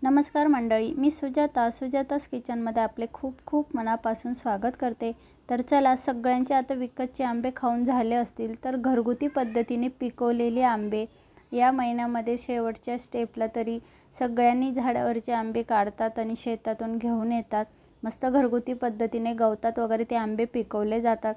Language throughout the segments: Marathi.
नमस्कार मंडळी, मी सुजातास किचनमध्ये आपले खूप खूप मनापासून स्वागत करते। तर चला, सगळ्यांचे आता विकतचे आंबे खाऊन झाले असतील, तर घरगुती पद्धतीने पिकवलेले आंबे या महिन्यामध्ये शेवटच्या स्टेपला तरी सगळ्यांनी झाडावरचे आंबे काढतात आणि शेतातून घेऊन येतात। मस्त घरगुती पद्धतीने गवतात वगैरे ते आंबे पिकवले जातात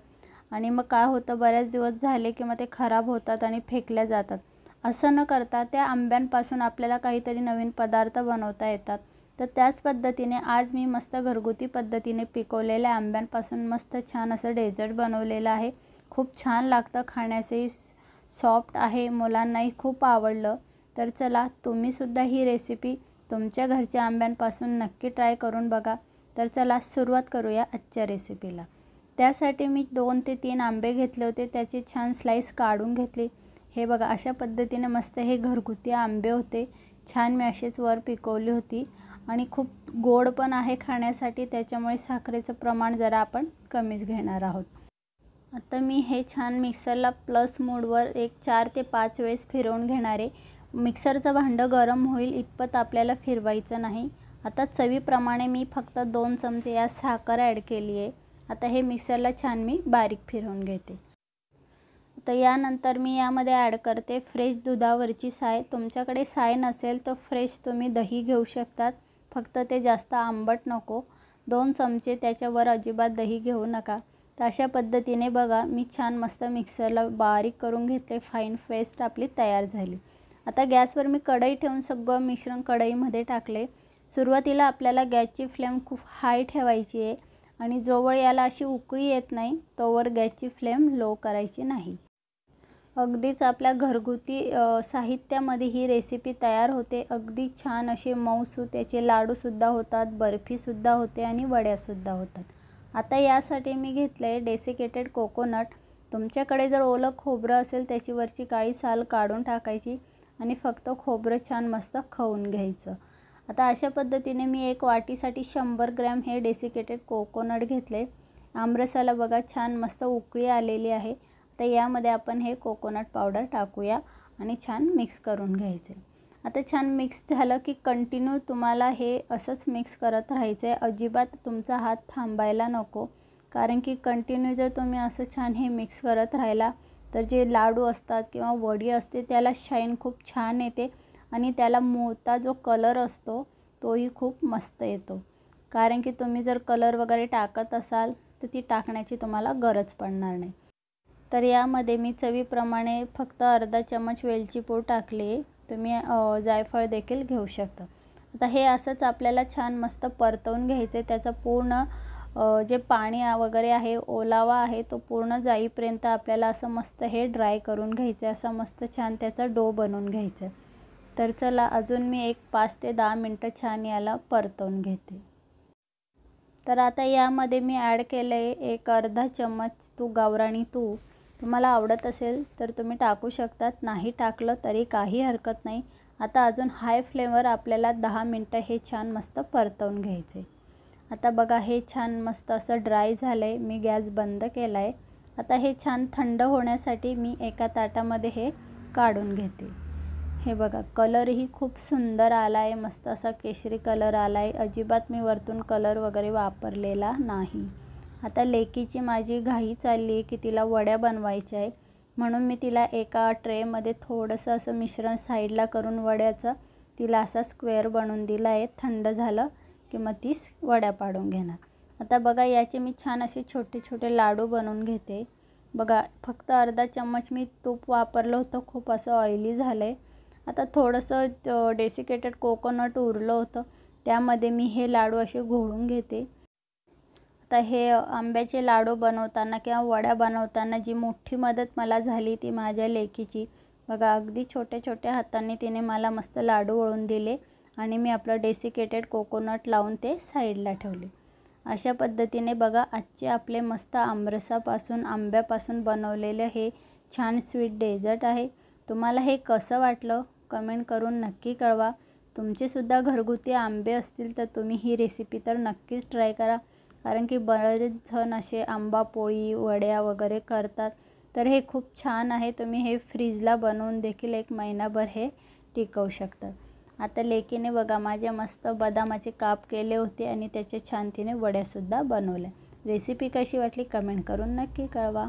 आणि मग काय होतं, बरेच दिवस झाले की मग ते खराब होतात आणि फेकल्या जातात। असं न करता त्या आंब्यांपासून आपल्याला काहीतरी नवीन पदार्थ बनवता येतात। तर त्याच पद्धतीने आज मी मस्त घरगुती पद्धतीने पिकवलेल्या आंब्यांपासून मस्त छान असं डेझर्ट बनवलेलं आहे। खूप छान लागतं, खाण्यासही सॉफ्ट आहे, मुलांनाही खूप आवडलं। तर चला, तुम्ही सुद्धा ही रेसिपी तुमच्या घरच्या आंब्यांपासून नक्की ट्राय करून बघा। तर चला सुरुवात करूया आजच्या रेसिपीला। त्यासाठी मी 2 ते 3 आंबे घेतले होते, त्याचे छान स्लाइस काढून घेतले। हे बघा, अशा पद्धतीने मस्त हे घरगुती आंबे होते, छान मी असेच वर पिकवली होती आणि खूप गोड पण आहे खाण्यासाठी, त्याच्यामुळे साखरेचं प्रमाण जरा आपण कमीच घेणार आहोत। आता मी हे छान मिक्सरला प्लस मोडवर एक 4 ते 5 वेळेस फिरवून घेणार आहे। मिक्सरचं भांडं गरम होईल इतपत आपल्याला फिरवायचं नाही। आता चवीप्रमाणे मी फक्त 2 चमचे या साखर ॲड केली आहे। आता हे मिक्सरला छान मी बारीक फिरवून घेते। तर यानंतर मी यामध्ये ॲड करते फ्रेश दुधावरची साय। तुमच्याकडे साय नसेल तर फ्रेश तुम्ही दही घेऊ शकतात, फक्त ते जास्त आंबट नको। 2 चमचे, त्याच्यावर अजिबात दही घेऊ नका। तर अशा पद्धतीने बघा, मी छान मस्त मिक्सरला बारीक करून घेतले, फाईन पेस्ट आपली तयार झाली। आता गॅसवर मी कढई ठेवून सगळं मिश्रण कढईमध्ये टाकले। सुरुवातीला आपल्याला गॅसची फ्लेम खूप हाय ठेवायची आहे आणि जोवर याला अशी उकळी येत नाही तोवर गॅसची फ्लेम लो करायची नाही। अगदीच आपल्या घरगुती साहित्यामध्ये ही रेसिपी तयार होते। अगदी छान असे मऊसूत त्याचे लाडूसुद्धा होतात, बर्फीसुद्धा होते आणि वड्यासुद्धा होतात। आता यासाठी मी घेतलं आहे डेसिकेटेड कोकोनट। तुमच्याकडे जर ओलं खोबरं असेल त्याची वरची काळी साल काढून टाकायची आणि फक्त खोबरं छान मस्त खवून घ्यायचं। आता अशा पद्धतीने मी एक वाटीसाठी 100 ग्रॅम हे डेसिकेटेड कोकोनट घेतले। आमरसाला बघा छान मस्त उकळी आलेली आहे। तर यामध्ये आपण हे कोकोनट पावडर टाकूया आणि छान मिक्स करून घ्यायचे। आता छान मिक्स झालं की कंटिन्यू तुम्हाला हे असंच मिक्स करत राहायचं आहे, अजिबात तुमचा हात थांबायला नको। कारण की कंटिन्यू जर तुम्ही असं छान हे मिक्स करत राहिला तर जे लाडू असतात किंवा वडी असते त्याला शाईन खूप छान येते आणि त्याला मोठा जो कलर असतो तोही खूप मस्त येतो। कारण की तुम्ही जर कलर वगैरे टाकत असाल तर ती टाकण्याची तुम्हाला गरज पडणार नाही। तर यामध्ये मी चवीप्रमाणे फक्त अर्धा चमच वेलची पूड टाकली। तुम्ही जायफळ देखील घेऊ शकता। आता हे असंच आपल्याला छान मस्त परतवून घ्यायचं आहे। त्याचं पूर्ण जे पाणी वगैरे आहे, ओलावा आहे, तो पूर्ण जाईपर्यंत आपल्याला असं मस्त हे ड्राय करून घ्यायचं आहे। असं मस्त छान त्याचा डो बनवून घ्यायचा आहे। तर चला, अजून मी एक 5 ते 10 मिनटं छान याला परतवून घेते। तर आता यामध्ये मी ॲड केलं आहे एक अर्धा चमच गावरानी तूप। तुम्हाला आवडत असेल तर तुम्ही टाकू शकतात, नाही टाकलं तरी काही हरकत नाही। आता अजून हाय फ्लेमवर आपल्याला 10 मिनटं हे छान मस्त परतवून घ्यायचे। आता बघा, हे छान मस्त असं ड्राय झालं आहे। मी गॅस बंद केला आहे। आता हे छान थंड होण्यासाठी मी एका ताटामध्ये हे काढून घेते। हे बघा, कलरही खूप सुंदर आला आहे, मस्त असा केशरी कलर आला आहे, अजिबात मी वरतून कलर वगैरे वापरलेला नाही। आता लेकीची माझी घाई चालली आहे की तिला वड्या बनवायच्या आहे, म्हणून मी तिला एका ट्रेमध्ये थोडंसं असं मिश्रण साईडला करून वड्याचं तिला असा स्क्वेअर बनवून दिला आहे। थंड झालं की मग ती वड्या पाडून घेणार। आता बघा, याचे मी छान असे छोटे छोटे लाडू बनवून घेते। बघा, फक्त अर्धा चम्मच मी तूप वापरलं होतं, खूप असं ऑइली झालं आहे। आता थोडंसं डेसिकेटेड कोकोनट उरलं होतं, त्यामध्ये मी हे लाडू असे घोळून घेते। आता हे आंब्याचे लाडू बनवताना किंवा वड्या बनवताना जी मोठी मदत मला झाली ती माझ्या लेकीची। बघा, अगदी छोट्या छोट्या हातांनी तिने मला मस्त लाडू वळून दिले आणि मी आपलं डेसिकेटेड कोकोनट लावून ते साईडला ठेवले। अशा पद्धतीने बघा, आजचे आपले मस्त आमरसापासून आंब्यापासून बनवलेलं हे छान स्वीट डेझर्ट आहे। तुम्हाला हे कसं वाटलं कमेंट करून नक्की कळवा। तुमचेसुद्धा घरगुती आंबे असतील तर तुम्ही ही रेसिपी तर नक्कीच ट्राय करा। कारण की बरेच जण असे आंबा पोळी वड्या वगैरे करतात, तर हे खूप छान आहे। तुम्ही हे फ्रीजला बनवून देखील 1 महिनाभर हे टिकवू शकता। आता लेकीने बघा माझ्या मस्त बदामाचे काप केले होते आणि त्याचे छान तिने वड्यासुद्धा बनवल्या. रेसिपी कशी वाटली कमेंट करून नक्की कळवा.